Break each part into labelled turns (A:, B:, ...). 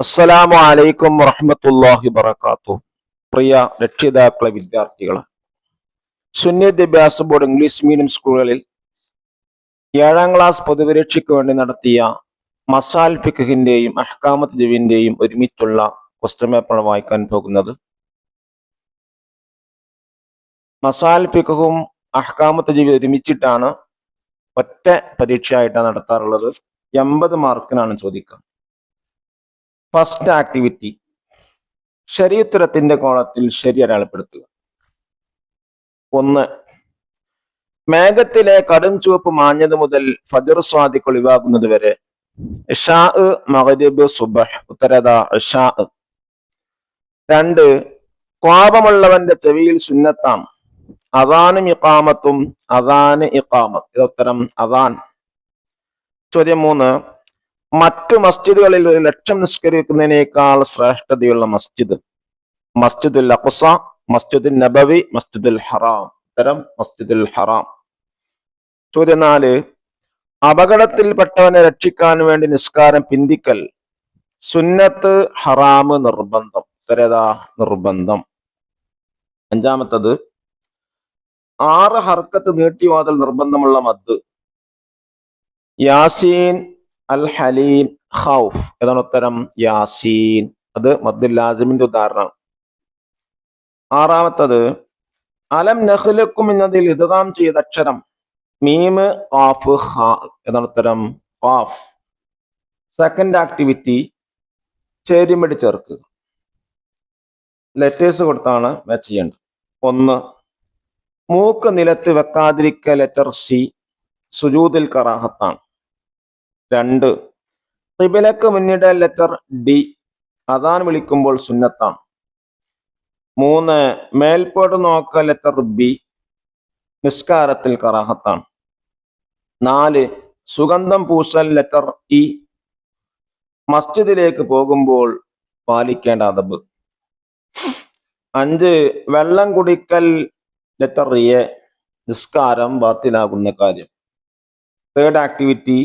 A: അസ്സലാമു അലൈക്കും വറഹ്മത്തുള്ളാഹി വബറകാതുഹു. പ്രിയ രക്ഷിതാക്കളെ, വിദ്യാർത്ഥികളെ, സുന്നി വിദ്യാഭ്യാസ ബോർഡ് ഇംഗ്ലീഷ് മീഡിയം സ്കൂളുകളിൽ 7ാം ക്ലാസ് പൊതുപരീക്ഷയ്ക്ക് വേണ്ടി നടത്തിയ മസാൽ ഫിഖ്ഹിന്റെയും അഹ്കാമത്ത് ജുവിന്റെയും ഒരുമിച്ചുള്ള ക്വസ്റ്റ്യൻ പേപ്പർ വായിക്കാൻ പോകുന്നത്. മസാൽ ഫിഖ്ഹും അഹ്കാമത്ത് ജുവി ഒരുമിച്ചിട്ടാണ് ഒറ്റ പരീക്ഷയായിട്ടാണ് നടത്താറുള്ളത്. 80 മാർക്കിനാണ് ചോദിക്കുക. ഫസ്റ്റ് ആക്ടിവിറ്റി, ശരിയുത്തരത്തിന്റെ കോളത്തിൽ ശരി അടയാളപ്പെടുത്തുക. 1. മേഘത്തിലെ കടും ചുവപ്പ് മാഞ്ഞത് മുതൽ ഫജ്ർ സ്വാദിഖ് ഒളിവാകുന്നത് വരെ. ഇശാ, മഗ്രിബ്, സുബ്ഹ്. ഉത്തരത ഇശാ. 2. കോപമുള്ളവന്റെ ചെവിയിൽ സുന്നത്താം. അദാനും ഇഖാമത്തും. അദാന് ഇഖാമത്ത്. ഇതുത്തരം അദാൻ. ചോദ്യം 3. മറ്റു മസ്ജിദുകളിൽ 1,00,000 നിസ്കരിക്കുന്നതിനേക്കാൾ ശ്രേഷ്ഠതയുള്ള മസ്ജിദ്. മസ്ജിദുൽ അഖ്സ, മസ്ജിദുൽ നബവി, മസ്ജിദുൽ ഹറാം. ഉത്തരം മസ്ജിദുൽ ഹറാം. ചോദ്യം 4. അപകടത്തിൽപ്പെട്ടവനെ രക്ഷിക്കാൻ വേണ്ടി നിസ്കാരം പിന്തിക്കൽ. സുന്നത്ത്, ഹറാമ്, നിർബന്ധം. ഉത്തരേതാ? നിർബന്ധം. 5. 6 ഹർക്കത്ത് നീട്ടി ഓതൽ നിർബന്ധമുള്ള മദ്. യാസീൻ, അൽ ഹലീം, ഖൗഫ്. ഏതാണ് ഉത്തരം? യാസീൻ. അത് മദ്ദുൽ ലാസിമിന്റെ ഉദാഹരണം. 6. അലം നഖ്ലക്കും എന്നതിൽ ഇദ്ഗാം ചെയ്ത അക്ഷരം മീമ്, ഖാഫ്, ഖാ. ഏതാണ് ഉത്തരം? ഖാഫ്. സെക്കൻഡ് ആക്ടിവിറ്റി, ചേരുംപടി ചേർക്കുക. ലെറ്റേഴ്സ് കൊടുത്താണ് മാച്ച് ചെയ്യേണ്ടത്. 1. മൂക്ക് നിലത്ത് വെക്കാതിരിക്കുക. Letter C. സുജൂദിൽ കറാഹത്താണ്. 2. ഖിബലക്ക് മുന്നിടൽ. Letter D. അദാൻ വിളിക്കുമ്പോൾ സുന്നത്താണ്. 3. മേൽപോട്ട് നോക്കൽ. Letter B. നിസ്കാരത്തിൽ കറാഹത്താണ്. 4. സുഗന്ധം പൂശൽ. Letter E. മസ്ജിദിലേക്ക് പോകുമ്പോൾ പാലിക്കേണ്ട അദബ്. 5. വെള്ളം കുടിക്കൽ. Letter A. നിസ്കാരം ബാത്തിലാകുന്ന കാര്യം. തേർഡ് ആക്ടിവിറ്റി,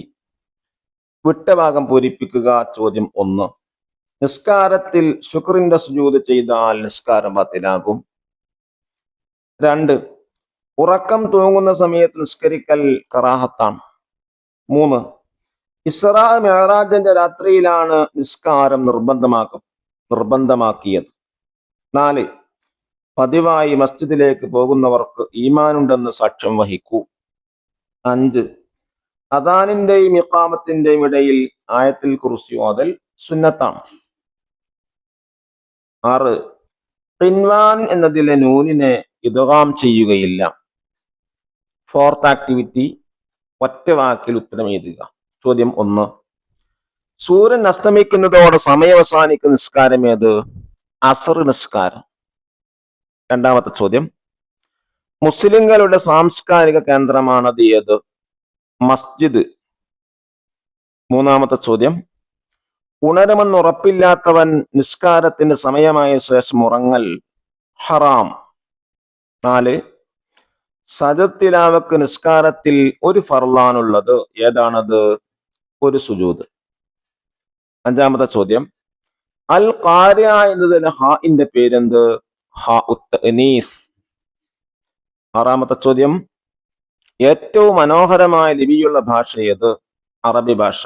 A: വിട്ട ഭാഗം പൂരിപ്പിക്കുക. ചോദ്യം 1. നിസ്കാരത്തിൽ ശുക്രിന്റെ സുജൂദ് ചെയ്താൽ നിസ്കാരം ബാത്തിലാകും. 2. ഉറക്കം തൂങ്ങുന്ന സമയത്ത് നിസ്കരിക്കൽ കറാഹത്താണ്. 3. ഇസ്രാ മിഅ്റാജിന്റെ രാത്രിയിലാണ് നിസ്കാരം നിർബന്ധമാക്കിയത്. 4. പതിവായി മസ്ജിദിലേക്ക് പോകുന്നവർക്ക് ഈമാനുണ്ടെന്ന് സാക്ഷ്യം വഹിക്കൂ. 5. അദാനിന്റെയും ഇഖാമത്തിന്റെയും ഇടയിൽ ആയത്തിൽ കുർസി ഓതൽ സുന്നത്താണ്. 6. ഖിൻവാൻ എന്നതിലെ നൂനിനെ ഇദ്ഗാം ചെയ്യുകയില്ല. ഫോർത്ത് ആക്ടിവിറ്റി, ഒറ്റ വാക്കിൽ ഉത്തരം എഴുതുക. ചോദ്യം 1. സൂര്യൻ അസ്തമിക്കുന്നതോടെ സമയം അവസാനിക്കുന്ന നിസ്കാരം ഏത്? അസ്ർ നിസ്കാരം. 2. ചോദ്യം, മുസ്ലിങ്ങളുടെ സാംസ്കാരിക കേന്ദ്രമാണത് ഏത്? മസ്ജിദ്. 3. ചോദ്യം, ഉണരുമെന്ന് ഉറപ്പില്ലാത്തവൻ നിസ്കാരത്തിന് സമയമായ ശേഷം ഉറങ്ങൽ ഹറാം. 4. സജദ് നിസ്കാരത്തിൽ ഒരു ഫർളാണുള്ളത്. ഏതാണത്? ഒരു സുജൂദ്. 5. ചോദ്യം, അൽ ഖാരിഅ എന്നതിന് ഹാഇന്റെ പേരെന്ത്? ഹാഉത്തഅനീസ്. 6. ചോദ്യം, ഏറ്റവും മനോഹരമായ ലിപിയുള്ള ഭാഷ ഏത്? അറബി ഭാഷ.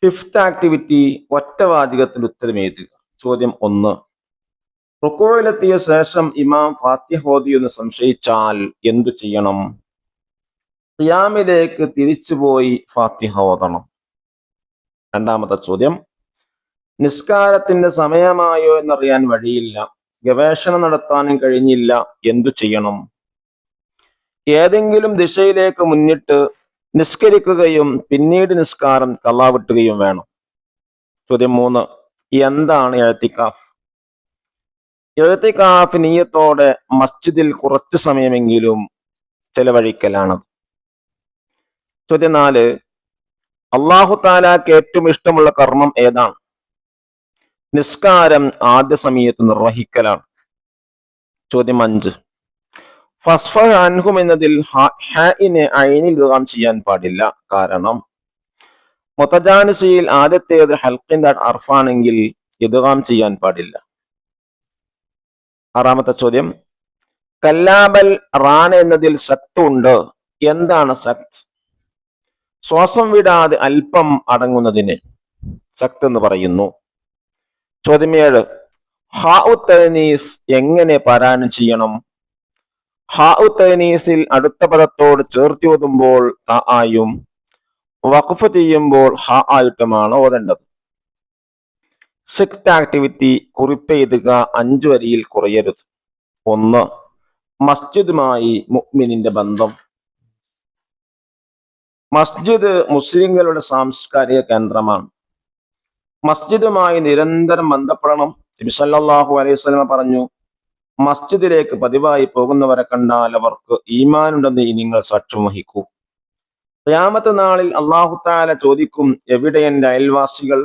A: ഫിഫ്ത്ത് ആക്ടിവിറ്റി, ഒറ്റവാചകത്തിൽ ഉത്തരം എഴുതുക. ചോദ്യം 1. റുക്കൂഇലെത്തിയ ശേഷം ഇമാം ഫാത്തിഹ ഓതിയെന്ന് സംശയിച്ചാൽ എന്തു ചെയ്യണം? ഖിയാമിലേക്ക് തിരിച്ചുപോയി ഫാത്തിഹ ഓതണം. 2. ചോദ്യം, നിസ്കാരത്തിന്റെ സമയമായോ എന്നറിയാൻ വഴിയില്ല, ഗവേഷണം നടത്താനും കഴിഞ്ഞില്ല, എന്തു ചെയ്യണം? ഏതെങ്കിലും ദിശയിലേക്ക് മുന്നിട്ട് നിസ്കരിക്കുകയും പിന്നീട് നിസ്കാരം ഖളാ വിട്ടുകയും വേണം. ചോദ്യം 3. എന്താണ് ഇഅ്തികാഫ്? ഇഅ്തികാഫ് നിയ്യത്തോടെ മസ്ജിദിൽ കുറച്ചു സമയമെങ്കിലും ചെലവഴിക്കലാണ്. ചോദ്യം 4. അല്ലാഹു തആലക്ക് ഏറ്റവും ഇഷ്ടമുള്ള കർമ്മം ഏതാണ്? നിസ്കാരം ആദ്യ സമയത്ത് നിർവഹിക്കലാണ്. ചോദ്യം 5. ഫസ്ഫഹ് അൻഹും എന്നതിൽ ഹാഇനെ ഐനിൽ ഇദ്ഗാം ചെയ്യാൻ പാടില്ല. കാരണം മുതജാനിസിയിൽ ആദ്യത്തേത് ഹൽക്കിന്റെ അർഫാണെങ്കിൽ ഇദ്ഗാം ചെയ്യാൻ പാടില്ല. ആറാമത്തെ ചോദ്യം, കല്ലാബൽ റാന എന്നതിൽ സക്ത് ഉണ്ട്. എന്താണ് സക്ത്? ശ്വാസം വിടാതെ അല്പം അടങ്ങുന്നതിന് സക്ത് എന്ന് പറയുന്നു. ചോദ്യം 7, ഹാഉ തഅനീസ് എങ്ങനെ പാരായണം ചെയ്യണം? ഹാഉ തഅനീസിൽ അടുത്ത പദത്തോട് ചേർത്തി ഓതുമ്പോൾ ത ആയും വഖഫ് ചെയ്യുമ്പോൾ ഹ ആയിട്ടുമാണ് ഓതേണ്ടത്. 6th ആക്ടിവിറ്റി, കുറിപ്പെഴുതുക 5 വരിയിൽ കുറയരുത്. 1, മസ്ജിദുമായി മുഅ്മിനിന്റെ ബന്ധം. മസ്ജിദ് മുസ്ലിങ്ങളുടെ സാംസ്കാരിക കേന്ദ്രമാണ്. മസ്ജിദുമായി നിരന്തരം ബന്ധപ്പെടണം. നബി സല്ലല്ലാഹു അലൈഹി വസല്ലം പറഞ്ഞു, മസ്ജിദിലേക്ക് പതിവായി പോകുന്നവരെ കണ്ടാൽ അവർക്ക് ഈമാനുണ്ടെന്ന് നിങ്ങൾ സാക്ഷ്യം വഹിക്കൂ. ഖിയാമത്ത് നാളിൽ അല്ലാഹു തആല ചോദിക്കും, എവിടെ എന്റെ അയൽവാസികൾ?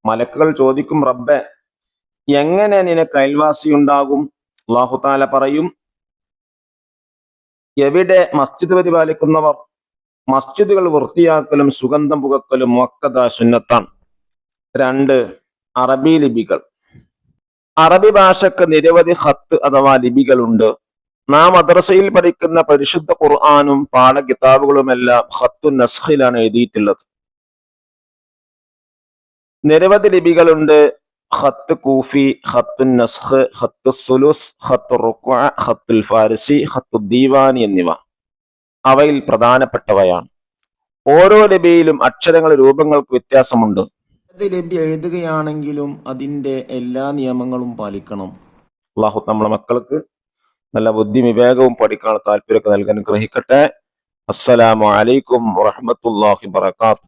A: മലക്കുകൾ ചോദിക്കും, റബ്ബേ, എങ്ങനെ നിനക്ക് അയൽവാസി ഉണ്ടാകും? അല്ലാഹു തആല പറയും, എവിടെ മസ്ജിദ് പരിപാലിക്കുന്നവർ? മസ്ജിദുകൾ വൃത്തിയാക്കലും സുഗന്ധം പുകക്കലും മുഅക്കദ സുന്നത്താണ്. 2, അറബി ലിപികൾ. അറബി ഭാഷക്ക് നിരവധി ഖത്ത് അഥവാ ലിപികളുണ്ട്. നാം മദ്രസയിൽ പഠിക്കുന്ന പരിശുദ്ധ ഖുർആനും പാഠകിതാബുകളുമെല്ലാം ഖത്തുൻ നസ്ഖിലാണ് എഴുതിയിട്ടുള്ളത്. നിരവധി ലിപികളുണ്ട്. ഖത്ത് കൂഫി, ഖത്തുൻ നസ്ഖ്, ഖത്തു സുലുസ്, ഖത്തു റുക്അ, ഖത്തുൽ ഫാരിസി, ഖത്തു ദീവാനി എന്നിവ അവയിൽ പ്രധാനപ്പെട്ടവയാണ്. ഓരോ ലിപിയിലും അക്ഷരങ്ങൾ രൂപങ്ങൾക്ക് വ്യത്യാസമുണ്ട്. ലിപി എഴുതുകയാണെങ്കിലും അതിന്റെ എല്ലാ നിയമങ്ങളും പാലിക്കണം. അല്ലാഹു നമ്മുടെ മക്കൾക്ക് നല്ല ബുദ്ധി വിവേകവും പഠിക്കാനുള്ള താല്പര്യമൊക്കെ നൽകാൻ ഗ്രഹിക്കട്ടെ. അസ്സലാമു അലൈക്കും വറഹ്മത്തുള്ളാഹി വബറകാതുഹു.